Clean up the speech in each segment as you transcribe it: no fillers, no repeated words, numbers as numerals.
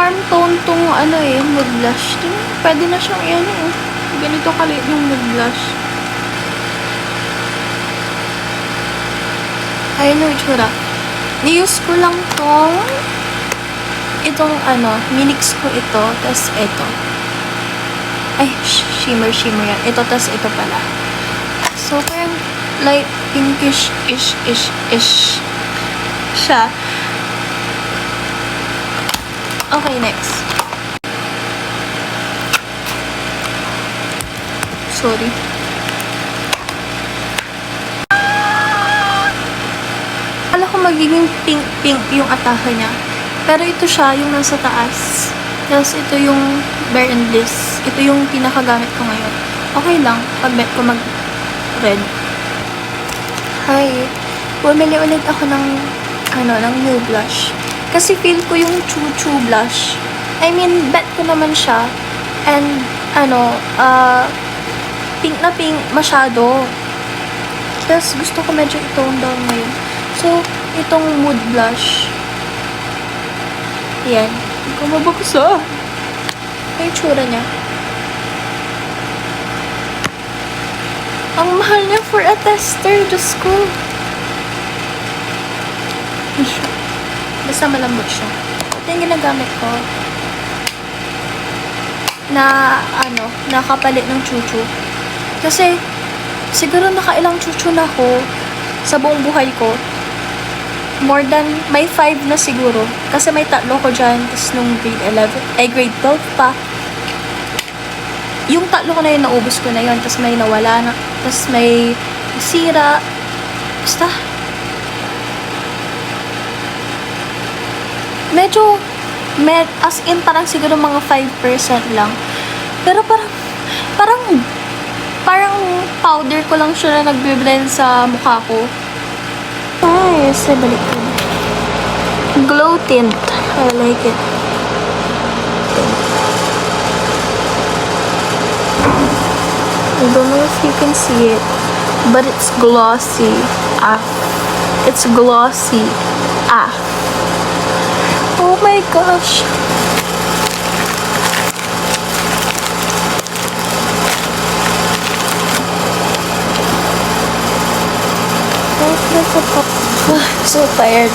warm tone tong nude blush. Pwede na siyang ganito kaliit yung nude blush. Ayun yung itsura. Ni-use ko lang itong minix ko ito, tas ito. Ay, shimmer yan. Ito, tas ito pala. So, parang light pinkish-ish siya. Okay, next. Sorry. Akala ko magiging pink yung atake niya. Pero ito siya, yung nasa taas. Tapos ito yung Bare and Bliss. Ito yung pinakagamit ko ngayon. Okay lang, pag-bet ko mag-red. Hi. Bumili ulit ako ng new blush. Kasi feel ko yung Choo Choo blush. I mean, bet ko naman siya. And, pink na pink masyado. Tapos, gusto ko medyo i-tone down ngayon. So, itong mood blush. Yan. Hindi ko mabuksa. Yung tsura niya. Ang mahal niya for a tester. Diyos ko. Basta malambot siya. Ito yung ginagamit ko. Nakapalit ng Choo Choo. Kasi, siguro nakailang Choo Choo na ako sa buong buhay ko. More than, may 5 na siguro. Kasi may 3 ko dyan. Tapos nung grade 12 pa. Yung 3 ko na yun, naubos ko na yun. Tapos may nawala na. Tapos may sira. Basta. Medyo, as in, parang siguro mga 5% lang. Pero parang powder ko lang siya na nagbe-blend sa mukha ko. Nice. Balik ko. Glow tint. I like it. I don't know if you can see it, but it's glossy. It's glossy. Oh my gosh. So tired.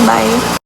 Bye.